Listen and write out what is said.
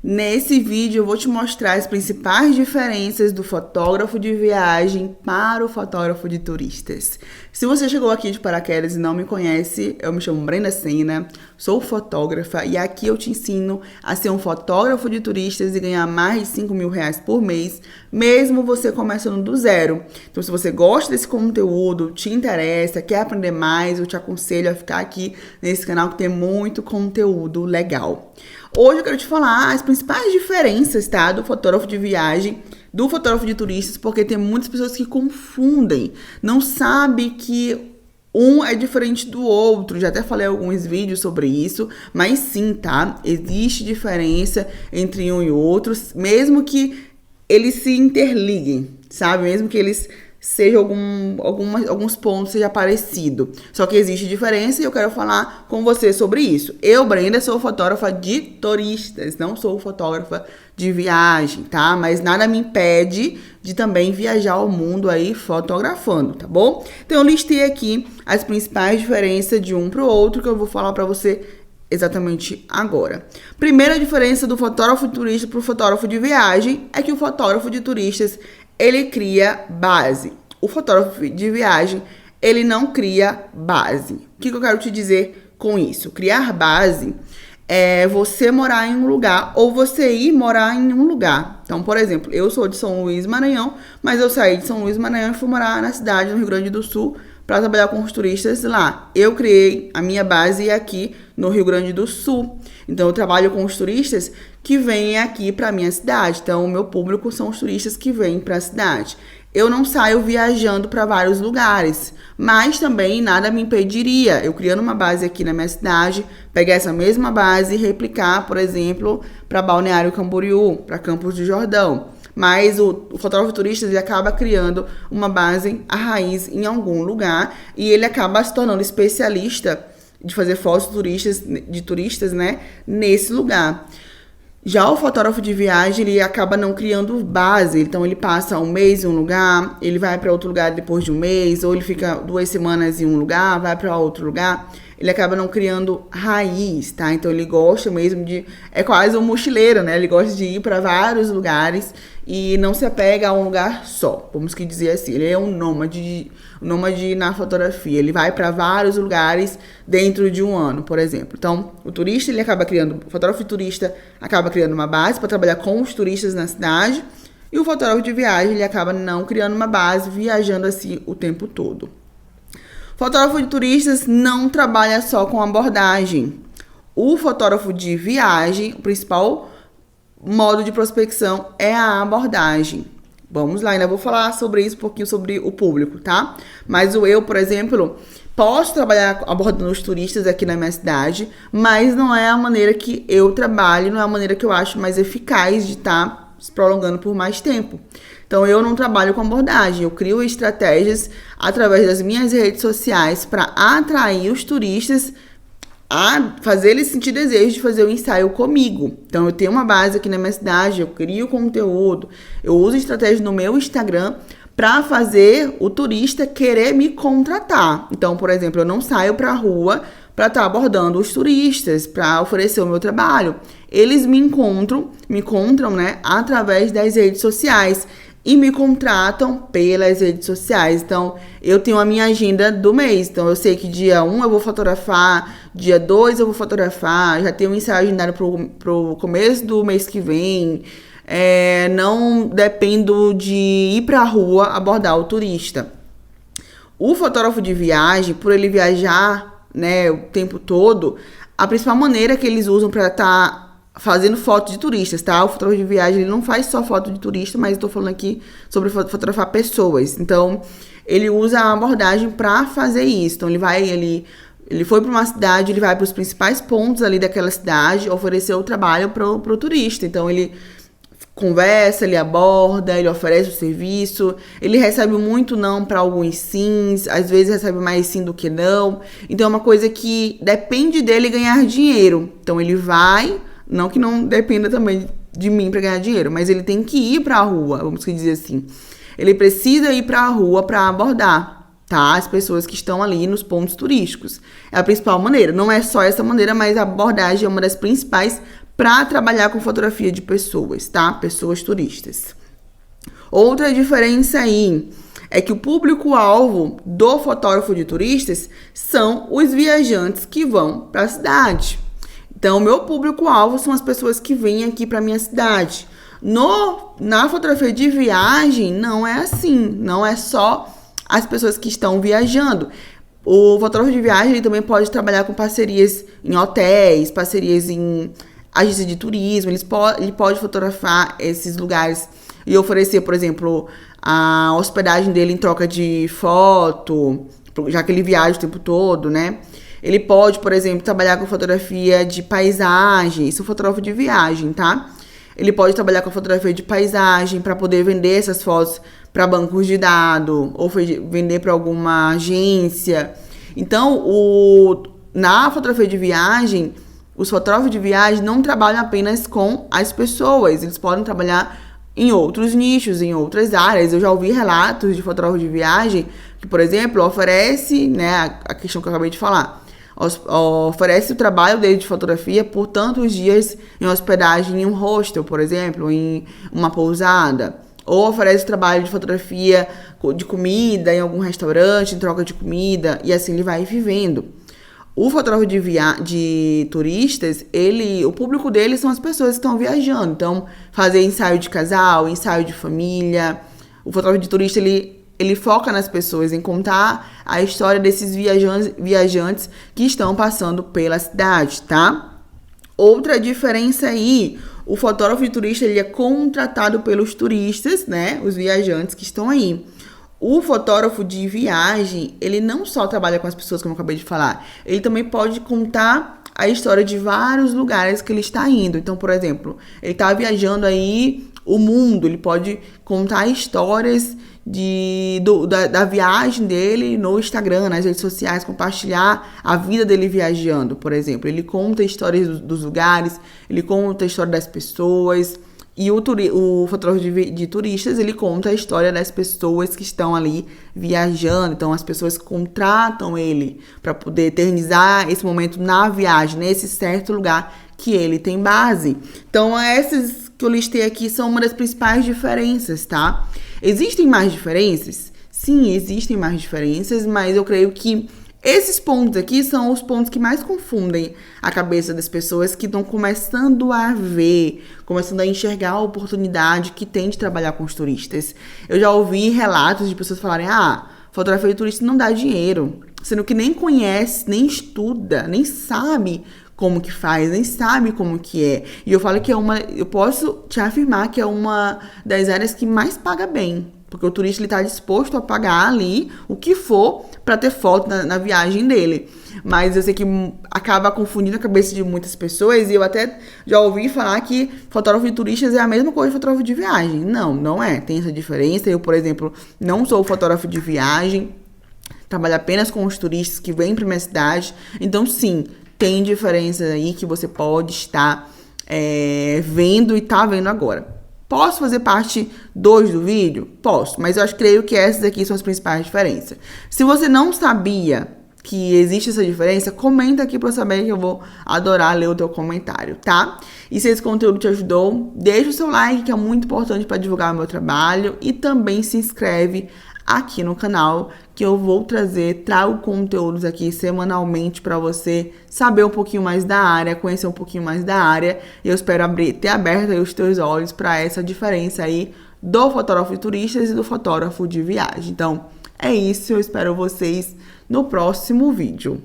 Nesse vídeo eu vou te mostrar as principais diferenças do fotógrafo de viagem para o fotógrafo de turistas. Se você chegou aqui de paraquedas e não me conhece, eu me chamo Brenda Senna, sou fotógrafa e aqui eu te ensino a ser um fotógrafo de turistas e ganhar mais de 5 mil reais por mês, mesmo você começando do zero. Então se você gosta desse conteúdo, te interessa, quer aprender mais, eu te aconselho a ficar aqui nesse canal que tem muito conteúdo legal. Hoje eu quero te falar as principais diferenças, tá, do fotógrafo de viagem, do fotógrafo de turistas, porque tem muitas pessoas que confundem, não sabem que um é diferente do outro. Já até falei alguns vídeos sobre isso, mas sim, tá, existe diferença entre um e outro, mesmo que eles se interliguem, sabe, mesmo que eles seja alguns pontos seja parecido. Só que existe diferença e eu quero falar com você sobre isso. Eu, Brenda, sou fotógrafa de turistas, não sou fotógrafa de viagem, tá? Mas nada me impede de também viajar ao mundo aí fotografando, tá bom? Então eu listei aqui as principais diferenças de um pro outro que eu vou falar pra você exatamente agora. Primeira diferença do fotógrafo de turista pro fotógrafo de viagem é que o fotógrafo de turistas ele cria base. O fotógrafo de viagem, ele não cria base. O que eu quero te dizer com isso? Criar base é você morar em um lugar ou você ir morar em um lugar. Então, por exemplo, eu sou de São Luís, Maranhão, mas eu saí de São Luís, Maranhão e fui morar na cidade, no Rio Grande do Sul, para trabalhar com os turistas lá. Eu criei a minha base aqui no Rio Grande do Sul. Então, eu trabalho com os turistas que vêm aqui para a minha cidade. Então, o meu público são os turistas que vêm para a cidade. Eu não saio viajando para vários lugares, mas também nada me impediria eu criando uma base aqui na minha cidade, pegar essa mesma base e replicar, por exemplo, para Balneário Camboriú, para Campos do Jordão. Mas o fotógrafo turista ele acaba criando uma base, a raiz, em algum lugar e ele acaba se tornando especialista de fazer fotos de turistas, né, nesse lugar. Já o fotógrafo de viagem, ele acaba não criando base, então ele passa um mês em um lugar, ele vai para outro lugar depois de um mês, ou ele fica 2 semanas em um lugar, vai para outro lugar, ele acaba não criando raiz, tá? Então ele gosta mesmo de, é quase um mochileiro, né? Ele gosta de ir para vários lugares e não se apega a um lugar só, vamos que dizer assim, ele é um nômade na fotografia, ele vai para vários lugares dentro de um ano, por exemplo. Então, o turista, ele acaba criando, o fotógrafo turista acaba criando uma base para trabalhar com os turistas na cidade, e o fotógrafo de viagem, ele acaba não criando uma base, viajando assim o tempo todo. O fotógrafo de turistas não trabalha só com abordagem. O fotógrafo de viagem, o principal modo de prospecção é a abordagem. Vamos lá, ainda vou falar sobre isso um pouquinho, sobre o público, tá? Mas eu, por exemplo, posso trabalhar abordando os turistas aqui na minha cidade, mas não é a maneira que eu trabalho, não é a maneira que eu acho mais eficaz de estar se prolongando por mais tempo. Então, eu não trabalho com abordagem, eu crio estratégias através das minhas redes sociais para atrair os turistas a fazer eles sentir desejo de fazer o ensaio comigo. Então, eu tenho uma base aqui na minha cidade, eu crio conteúdo, eu uso estratégia no meu Instagram para fazer o turista querer me contratar. Então, por exemplo, eu não saio para a rua para estar abordando os turistas, para oferecer o meu trabalho. Eles me encontram, né, através das redes sociais. E me contratam pelas redes sociais. Então, eu tenho a minha agenda do mês. Então, eu sei que dia 1 eu vou fotografar, dia 2 eu vou fotografar, já tenho um ensaio agendado pro começo do mês que vem. Não dependo de ir pra rua abordar o turista. O fotógrafo de viagem, por ele viajar, né, o tempo todo, a principal maneira que eles usam para estar fazendo foto de turistas, tá? O fotógrafo de viagem, ele não faz só foto de turista, mas eu tô falando aqui sobre fotografar pessoas. Então, ele usa a abordagem para fazer isso. Então, ele foi para uma cidade, ele vai para os principais pontos ali daquela cidade, oferecer o trabalho pro turista. Então, ele conversa, ele aborda, ele oferece o serviço, ele recebe muito não para alguns sims, às vezes recebe mais sim do que não. Então, é uma coisa que depende dele ganhar dinheiro. Então, ele vai... Não que não dependa também de mim para ganhar dinheiro, mas ele tem que ir para a rua, vamos dizer assim. Ele precisa ir para a rua para abordar, tá? As pessoas que estão ali nos pontos turísticos. É a principal maneira. Não é só essa maneira, mas a abordagem é uma das principais para trabalhar com fotografia de pessoas, tá? Pessoas turistas. Outra diferença aí é que o público-alvo do fotógrafo de turistas são os viajantes que vão para a cidade. Então, o meu público-alvo são as pessoas que vêm aqui para minha cidade. Na fotografia de viagem, não é assim. Não é só as pessoas que estão viajando. O fotógrafo de viagem ele também pode trabalhar com parcerias em hotéis, parcerias em agências de turismo. Ele pode fotografar esses lugares e oferecer, por exemplo, a hospedagem dele em troca de foto, já que ele viaja o tempo todo, né? Ele pode, por exemplo, trabalhar com fotografia de paisagem. Isso é um fotógrafo de viagem, tá? Ele pode trabalhar com fotografia de paisagem para poder vender essas fotos para bancos de dados ou vender para alguma agência. Então, na fotografia de viagem, os fotógrafos de viagem não trabalham apenas com as pessoas. Eles podem trabalhar em outros nichos, em outras áreas. Eu já ouvi relatos de fotógrafos de viagem que, por exemplo, oferece, né, a questão que eu acabei de falar, oferece o trabalho dele de fotografia por tantos dias em hospedagem em um hostel, por exemplo, em uma pousada. Ou oferece o trabalho de fotografia de comida em algum restaurante, em troca de comida, e assim ele vai vivendo. O fotógrafo de turistas, o público dele são as pessoas que estão viajando. Então, fazer ensaio de casal, ensaio de família. O fotógrafo de turista, ele foca nas pessoas, em contar a história desses viajantes que estão passando pela cidade, tá? Outra diferença aí, o fotógrafo de turista, ele é contratado pelos turistas, né? Os viajantes que estão aí. O fotógrafo de viagem, ele não só trabalha com as pessoas, como eu acabei de falar, ele também pode contar a história de vários lugares que ele está indo. Então, por exemplo, ele está viajando aí o mundo, ele pode contar histórias da viagem dele no Instagram, nas redes sociais, compartilhar a vida dele viajando, por exemplo. Ele conta histórias dos lugares, ele conta a história das pessoas. E o fotógrafo de turistas, ele conta a história das pessoas que estão ali viajando. Então, as pessoas contratam ele para poder eternizar esse momento na viagem, nesse certo lugar que ele tem base. Então, essas que eu listei aqui são uma das principais diferenças, tá? Existem mais diferenças? Sim, existem mais diferenças, mas eu creio que esses pontos aqui são os pontos que mais confundem a cabeça das pessoas que estão começando a ver, começando a enxergar a oportunidade que tem de trabalhar com os turistas. Eu já ouvi relatos de pessoas falarem, fotografia de turista não dá dinheiro, sendo que nem conhece, nem estuda, nem sabe como que faz, nem sabe como que é. E eu falo que eu posso te afirmar que é uma das áreas que mais paga bem. Porque o turista ele está disposto a pagar ali o que for para ter foto na viagem dele. Mas eu sei que acaba confundindo a cabeça de muitas pessoas. E eu até já ouvi falar que fotógrafo de turistas é a mesma coisa de fotógrafo de viagem. Não, não é. Tem essa diferença. Eu, por exemplo, não sou fotógrafo de viagem. Trabalho apenas com os turistas que vêm para minha cidade. Então, sim, tem diferença aí que você pode estar vendo e tá vendo agora. Posso fazer parte 2 do vídeo? Posso, mas eu creio que essas aqui são as principais diferenças. Se você não sabia que existe essa diferença, comenta aqui pra eu saber, que eu vou adorar ler o teu comentário, tá? E se esse conteúdo te ajudou, deixa o seu like, que é muito importante para divulgar o meu trabalho, e também se inscreve aqui no canal, que eu vou trago conteúdos aqui semanalmente para você saber um pouquinho mais da área, conhecer um pouquinho mais da área, e eu espero ter aberto aí os teus olhos para essa diferença aí do fotógrafo de turistas e do fotógrafo de viagem. Então, é isso, eu espero vocês no próximo vídeo.